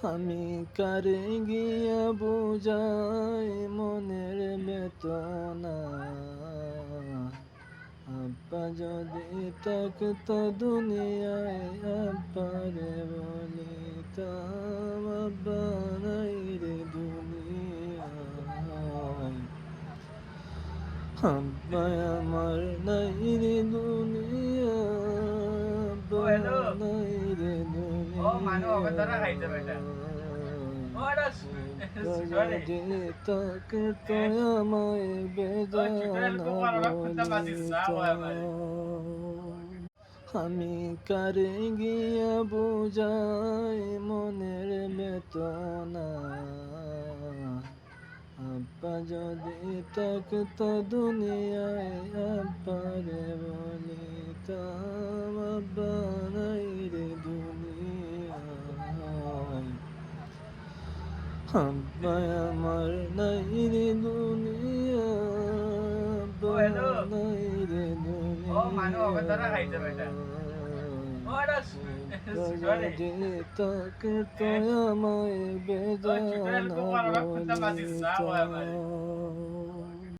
আমি কারে গিয়া বুঝাই মনের বেদনা, আব্বা যদি থাকতো দুনিয়ায় আব্বারে বলিতাম আব্বা নাই রে দুনিয়ায়, আব্বা আমার নাই রে দুনিয়া, ও আব্বা হ্যালো। নাই রে ও মানু হবে দুনিয়া। তোরা খাইছে বেটা। ও এটা সিটরে। যদি থাকতো আমায় ও সিটরে বেদনা কো পারো খুঁজতে পাচ্ছিস না ওই আমারে। বলিতাম, আমি কারে গিয়া বুঝাই মনের বেদনা, আব্বা যদি থাকতো দুনিয়ায় আব্বারে বলিতাম আব্বা নাই রে দুনিয়ায়, আব্বা আমার নাই রে দুনিয়া, ও আব্বা হ্যালো। নাই রে ও মানু হবে দুনিয়া। তোরা খাইছে বেটা। ও এটা সিটরে। যদি থাকতো আমায় ও সিটরে বেদনা কো পারো খুঁজতে পাচ্ছিস না ওই আমারে। বলিতাম।